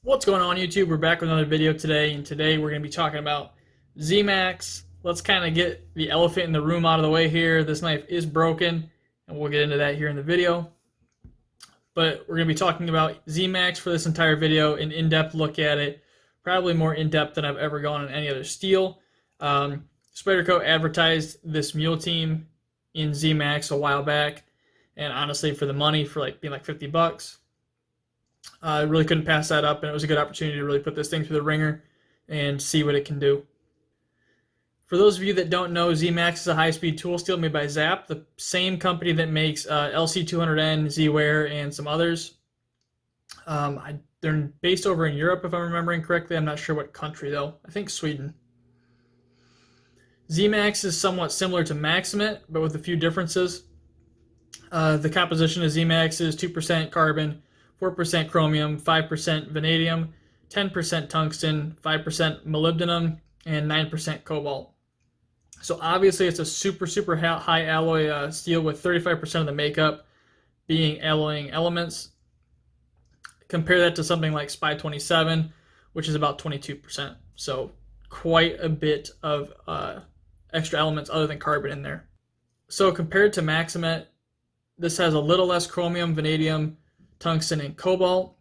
What's going on, YouTube? We're back with another video today, and today we're going to be talking about Z-Max. Let's kind of get the elephant in the room out of the way here. This knife is broken, and we'll get into that here in the video. But we're going to be talking about Z-Max for this entire video, an in-depth look at it, probably more in-depth than I've ever gone on any other steel. Spyderco advertised this mule team in Z-Max a while back, and honestly, for the money, for being like 50 bucks, I really couldn't pass that up, and it was a good opportunity to really put this thing through the ringer and see what it can do. For those of you that don't know, Z-Max is a high-speed tool steel made by Zapp, the same company that makes LC200N, Z-Wear, and some others. They're based over in Europe, if I'm remembering correctly. I'm not sure what country, though. I think Sweden. Z-Max is somewhat similar to Maximate, but with a few differences. The composition of Z-Max is 2% carbon, 4% chromium, 5% vanadium, 10% tungsten, 5% molybdenum, and 9% cobalt. So obviously it's a super high alloy steel with 35% of the makeup being alloying elements. Compare that to something like Spy 27, which is about 22%. So quite a bit of extra elements other than carbon in there. So compared to Maximate, this has a little less chromium, vanadium, tungsten, and cobalt,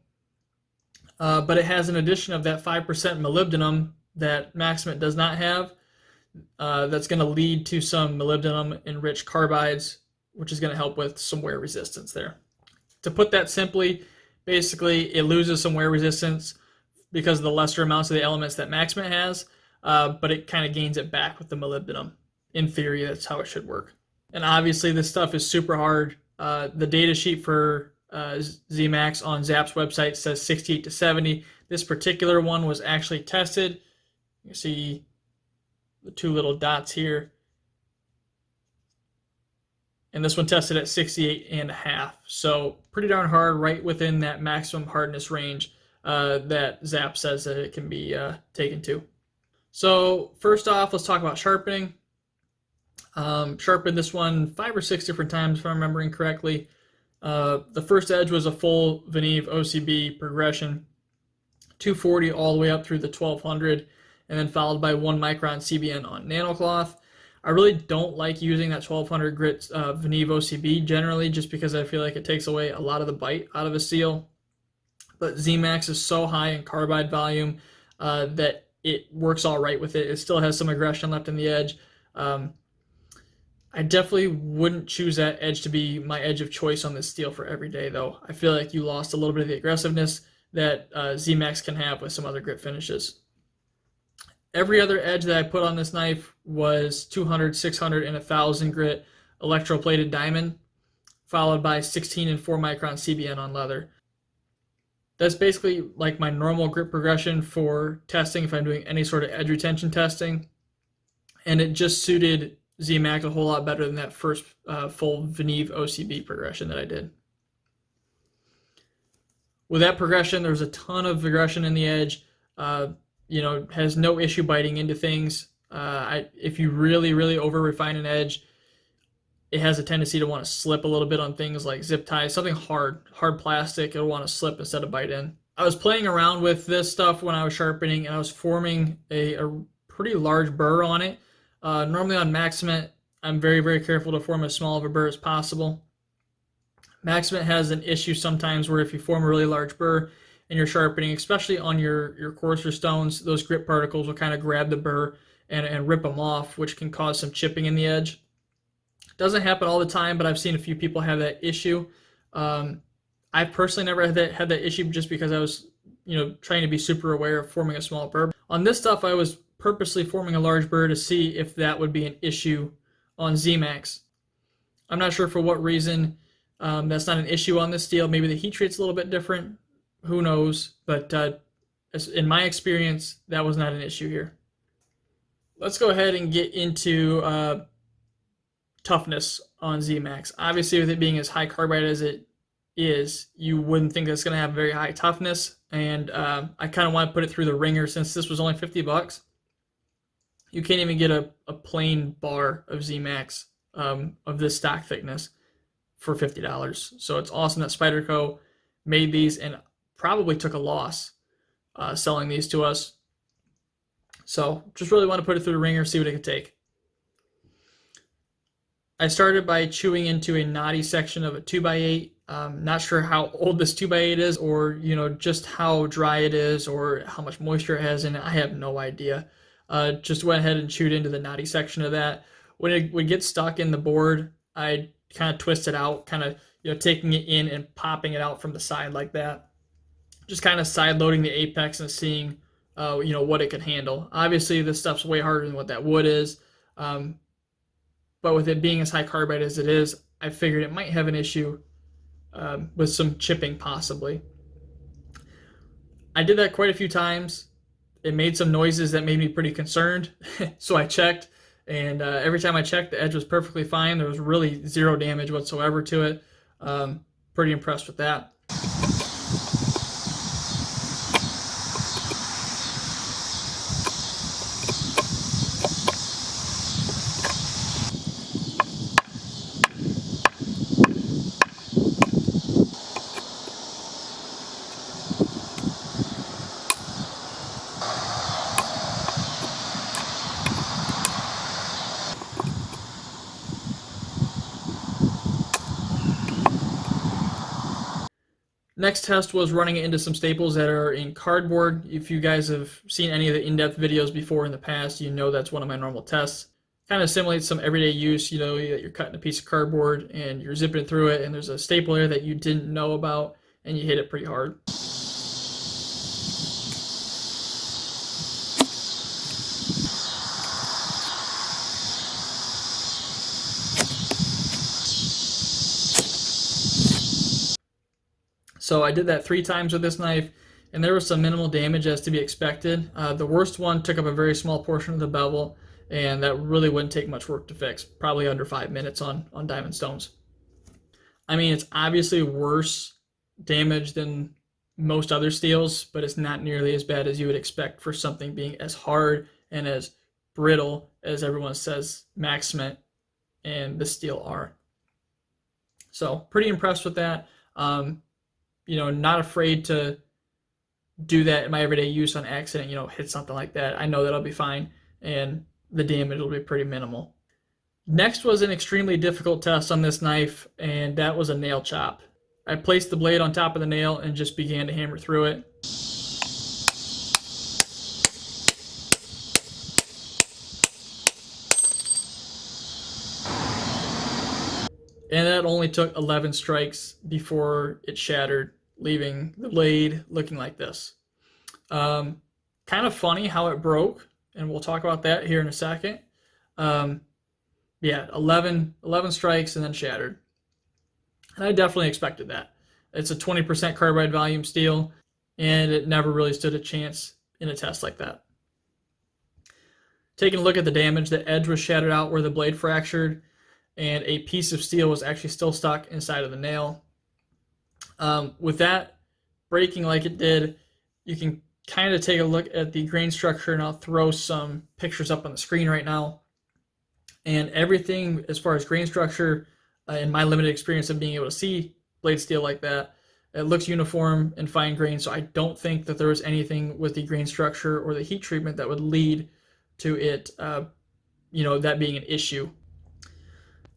but it has an addition of that 5% molybdenum that Maximate does not have. That's going to lead to some molybdenum-enriched carbides, which is going to help with some wear resistance there. To put that simply, basically it loses some wear resistance because of the lesser amounts of the elements that Maximate has, but it kind of gains it back with the molybdenum. In theory, that's how it should work. And obviously this stuff is super hard. The data sheet for Z-Max on Zapp's website says 68 to 70. This particular one was actually tested. You can see the two little dots here. And this one tested at 68.5. So pretty darn hard, right within that maximum hardness range that Zapp says that it can be taken to. So first off, let's talk about sharpening. Sharpened this one 5 or 6 different times, if I'm remembering correctly. The first edge was a full Veneve OCB progression, 240 all the way up through the 1200, and then followed by 1 micron CBN on nanocloth. I really don't like using that 1200 grit Veneve OCB generally, just because I feel like it takes away a lot of the bite out of a steel. But Z-Max is so high in carbide volume that it works all right with it. It still has some aggression left in the edge. I definitely wouldn't choose that edge to be my edge of choice on this steel for every day, though. I feel like you lost a little bit of the aggressiveness that Z-Max can have with some other grit finishes. Every other edge that I put on this knife was 200, 600, and 1000 grit electroplated diamond, followed by 16 and 4 micron CBN on leather. That's basically like my normal grit progression for testing if I'm doing any sort of edge retention testing, and it just suited Z-Max a whole lot better than that first full Veneve OCB progression that I did. With that progression, there's a ton of aggression in the edge. Has no issue biting into things. If you really over refine an edge, it has a tendency to want to slip a little bit on things like zip ties, something hard plastic. It'll want to slip instead of bite in. I was playing around with this stuff when I was sharpening, and I was forming a pretty large burr on it. Normally on Maximate, I'm very careful to form as small of a burr as possible. Maximate has an issue sometimes where if you form a really large burr and you're sharpening, especially on your coarser stones, those grit particles will kind of grab the burr and rip them off, which can cause some chipping in the edge. It doesn't happen all the time, but I've seen a few people have that issue. I personally never had that issue just because I was trying to be super aware of forming a small burr. On this stuff, I was purposely forming a large burr to see if that would be an issue on Z-Max. I'm not sure for what reason that's not an issue on this steel. Maybe the heat treat's a little bit different. Who knows? But in my experience, that was not an issue here. Let's go ahead and get into toughness on Z-Max. Obviously, with it being as high carbide as it is, you wouldn't think that's going to have very high toughness. And I kind of want to put it through the ringer since this was only 50 bucks. You can't even get a plain bar of Z-Max of this stock thickness for $50. So it's awesome that Spyderco made these and probably took a loss selling these to us. So just really want to put it through the ringer, see what it can take. I started by chewing into a knotty section of a 2x8. Not sure how old this 2x8 is, or just how dry it is, or how much moisture it has in it. I have no idea. Just went ahead and chewed into the knotty section of that. When it would get stuck in the board, I kind of twist it out, kind of taking it in and popping it out from the side like that. Just kind of side loading the apex and seeing what it can handle. Obviously, this stuff's way harder than what that wood is. But with it being as high carbide as it is, I figured it might have an issue with some chipping possibly. I did that quite a few times. It made some noises that made me pretty concerned. So I checked, and every time I checked, the edge was perfectly fine. There was really zero damage whatsoever to it. Pretty impressed with that. Next test was running it into some staples that are in cardboard. If you guys have seen any of the in-depth videos before in the past, you know that's one of my normal tests. Kind of simulates some everyday use, that you're cutting a piece of cardboard and you're zipping through it and there's a staple there that you didn't know about and you hit it pretty hard. So I did that 3 times with this knife, and there was some minimal damage as to be expected. The worst one took up a very small portion of the bevel, and that really wouldn't take much work to fix, probably under 5 minutes on diamond stones. I mean, it's obviously worse damage than most other steels, but it's not nearly as bad as you would expect for something being as hard and as brittle as everyone says Max Cement and the steel are. So pretty impressed with that. Not afraid to do that in my everyday use on accident, hit something like that. I know that I'll be fine, and the damage will be pretty minimal. Next was an extremely difficult test on this knife, and that was a nail chop. I placed the blade on top of the nail and just began to hammer through it. And that only took 11 strikes before it shattered, leaving the blade looking like this. Kind of funny how it broke, and we'll talk about that here in a second. 11 strikes and then shattered. And I definitely expected that. It's a 20% carbide volume steel, and it never really stood a chance in a test like that. Taking a look at the damage, the edge was shattered out where the blade fractured, and a piece of steel was actually still stuck inside of the nail. With that breaking like it did, you can kind of take a look at the grain structure, and I'll throw some pictures up on the screen right now. And everything as far as grain structure, in my limited experience of being able to see blade steel like that, it looks uniform and fine grain, so I don't think that there was anything with the grain structure or the heat treatment that would lead to it, that being an issue.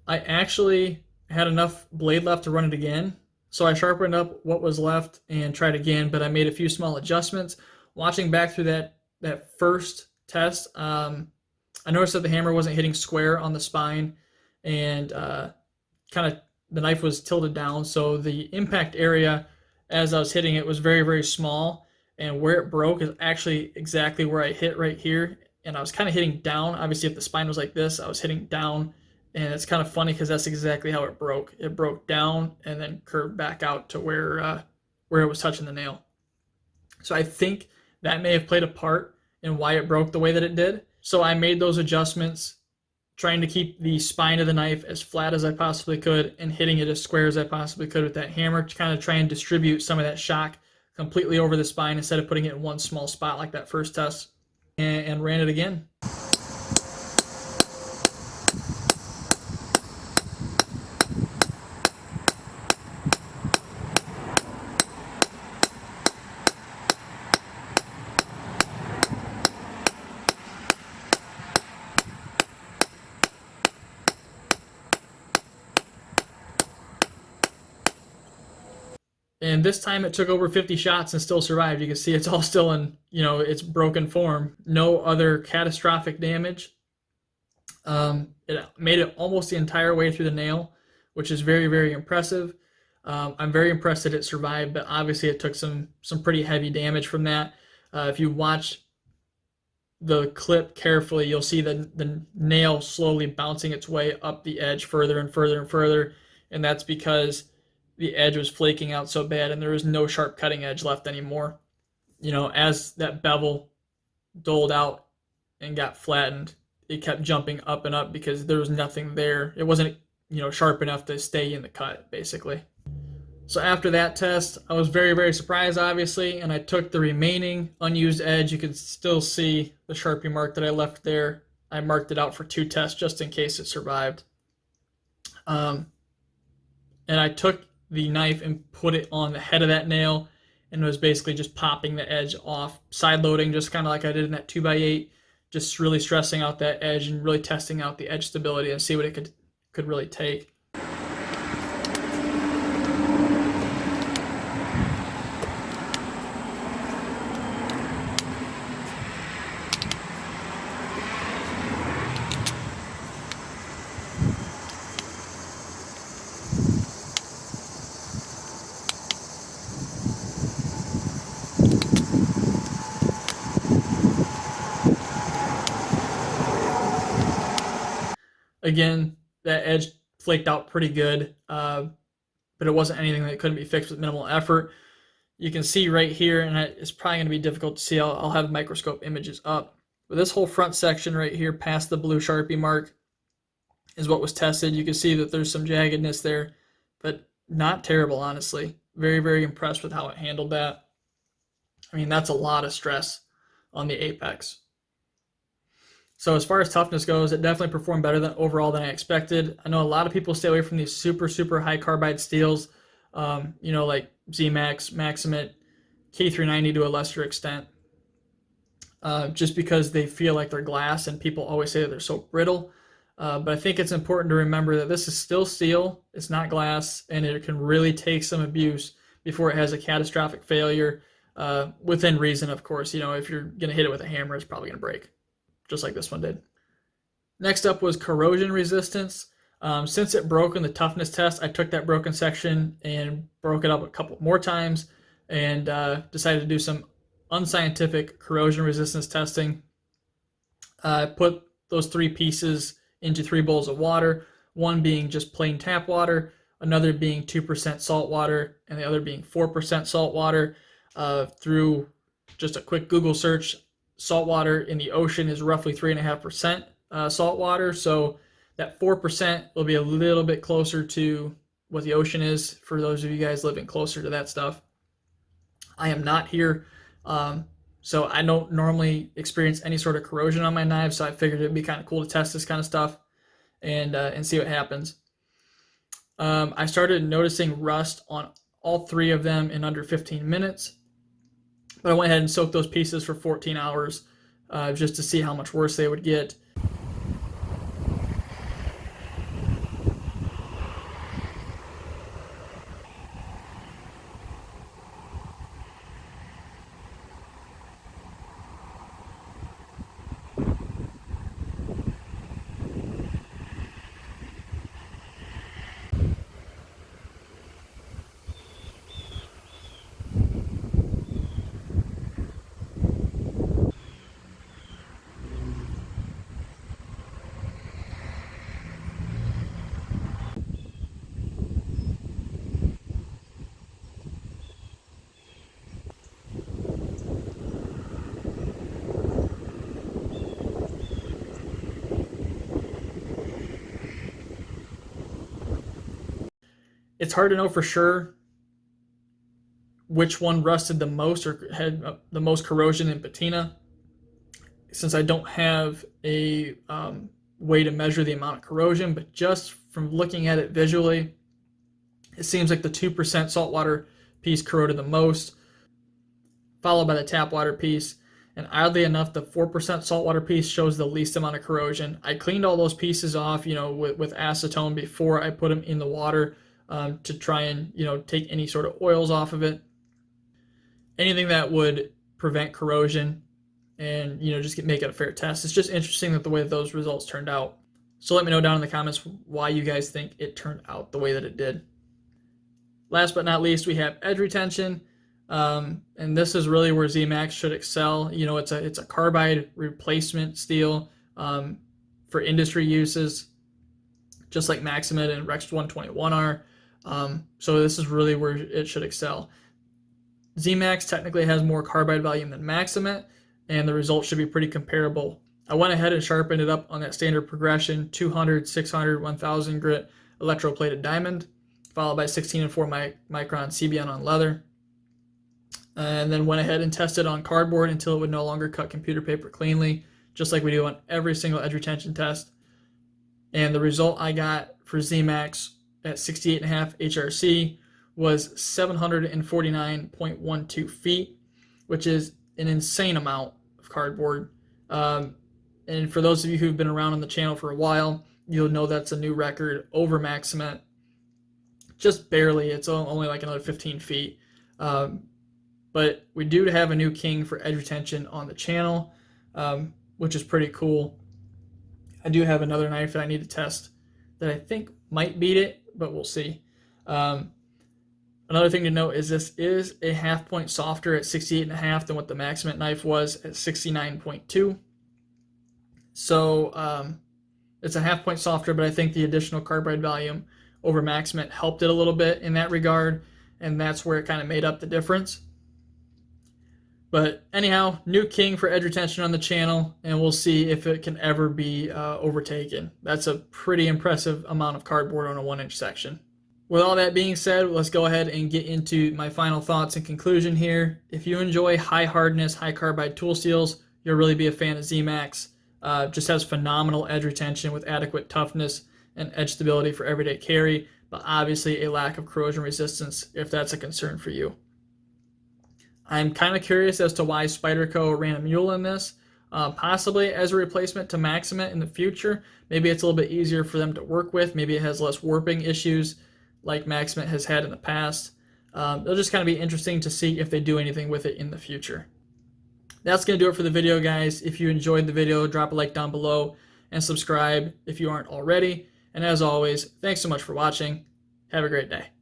I actually had enough blade left to run it again, so I sharpened up what was left and tried again, but I made a few small adjustments. Watching back through that first test, I noticed that the hammer wasn't hitting square on the spine, and kind of the knife was tilted down, so the impact area as I was hitting it was very, very small, and where it broke is actually exactly where I hit right here, and I was kind of hitting down. Obviously, if the spine was like this, I was hitting down. And it's kind of funny because that's exactly how it broke. It broke down and then curved back out to where it was touching the nail. So I think that may have played a part in why it broke the way that it did. So I made those adjustments, trying to keep the spine of the knife as flat as I possibly could and hitting it as square as I possibly could with that hammer to kind of try and distribute some of that shock completely over the spine instead of putting it in one small spot like that first test, and ran it again. And this time it took over 50 shots and still survived. You can see it's all still in, its broken form. No other catastrophic damage. It made it almost the entire way through the nail, which is very, very impressive. I'm very impressed that it survived, but obviously it took some pretty heavy damage from that. If you watch the clip carefully, you'll see the nail slowly bouncing its way up the edge further and further and further, and that's because the edge was flaking out so bad and there was no sharp cutting edge left anymore. As that bevel doled out and got flattened, it kept jumping up and up because there was nothing there. It wasn't, sharp enough to stay in the cut, basically. So after that test, I was very, very surprised, obviously, and I took the remaining unused edge. You can still see the Sharpie mark that I left there. I marked it out for 2 tests just in case it survived. And I took the knife and put it on the head of that nail and was basically just popping the edge off, side loading, just kind of like I did in that 2x8, just really stressing out that edge and really testing out the edge stability and see what it could really take. Again, that edge flaked out pretty good, but it wasn't anything that couldn't be fixed with minimal effort. You can see right here, and it's probably going to be difficult to see. I'll have microscope images up. But this whole front section right here past the blue Sharpie mark is what was tested. You can see that there's some jaggedness there, but not terrible, honestly. Very, very impressed with how it handled that. I mean, that's a lot of stress on the apex. So as far as toughness goes, it definitely performed better than I expected. I know a lot of people stay away from these super, super high carbide steels, like Z-Max, Maximate, K390 to a lesser extent, just because they feel like they're glass and people always say that they're so brittle. But I think it's important to remember that this is still steel, it's not glass, and it can really take some abuse before it has a catastrophic failure, within reason, of course. If you're going to hit it with a hammer, it's probably going to break, just like this one did. Next up was corrosion resistance. Since it broke in the toughness test, I took that broken section and broke it up a couple more times and decided to do some unscientific corrosion resistance testing. I put those 3 pieces into 3 bowls of water, one being just plain tap water, another being 2% salt water, and the other being 4% salt water. Through just a quick Google search, salt water in the ocean is roughly 3.5% salt water, so that 4% will be a little bit closer to what the ocean is for those of you guys living closer to that stuff. I am not here, so I don't normally experience any sort of corrosion on my knives, so I figured it'd be kind of cool to test this kind of stuff and see what happens. I started noticing rust on all 3 of them in under 15 minutes. But I went ahead and soaked those pieces for 14 hours just to see how much worse they would get. It's hard to know for sure which one rusted the most or had the most corrosion and patina, since I don't have a way to measure the amount of corrosion, but just from looking at it visually, it seems like the 2% saltwater piece corroded the most, followed by the tap water piece. And oddly enough, the 4% saltwater piece shows the least amount of corrosion. I cleaned all those pieces off, with acetone before I put them in the water. to try and, you know, take any sort of oils off of it. Anything that would prevent corrosion and, you know, just make it a fair test. It's just interesting that the way that those results turned out. So let me know down in the comments why you guys think it turned out the way that it did. Last but not least, we have edge retention. And this is really where Z-Max should excel. You know, it's a carbide replacement steel for industry uses, just like Maximate and Rex 121 are. So this is really where it should excel. Z-Max technically has more carbide volume than Maximate, and the results should be pretty comparable. I went ahead and sharpened it up on that standard progression 200, 600, 1000 grit electroplated diamond, followed by 16 and 4 micron CBN on leather. And then went ahead and tested on cardboard until it would no longer cut computer paper cleanly, just like we do on every single edge retention test. And the result I got for Z-Max at 68.5 HRC was 749.12 feet, which is an insane amount of cardboard. And for those of you who've been around on the channel for a while, you'll know that's a new record over Maximate. Just barely. It's only like another 15 feet. But we do have a new king for edge retention on the channel, which is pretty cool. I do have another knife that I need to test that I think might beat it, but we'll see. Another thing to note is this is a half point softer at 68.5 than what the Maximate knife was at 69.2. So it's a half point softer, but I think the additional carbide volume over Maximate helped it a little bit in that regard, and that's where it kind of made up the difference. But anyhow, new king for edge retention on the channel, and we'll see if it can ever be overtaken. That's a pretty impressive amount of cardboard on a 1-inch section. With all that being said, let's go ahead and get into my final thoughts and conclusion here. If you enjoy high hardness, high carbide tool steels, you'll really be a fan of Z-Max. Just has phenomenal edge retention with adequate toughness and edge stability for everyday carry, but obviously a lack of corrosion resistance if that's a concern for you. I'm kind of curious as to why Spyderco ran a mule in this, possibly as a replacement to Maximate in the future. Maybe it's a little bit easier for them to work with. Maybe it has less warping issues like Maximate has had in the past. It'll just kind of be interesting to see if they do anything with it in the future. That's going to do it for the video, guys. If you enjoyed the video, drop a like down below and subscribe if you aren't already. And as always, thanks so much for watching. Have a great day.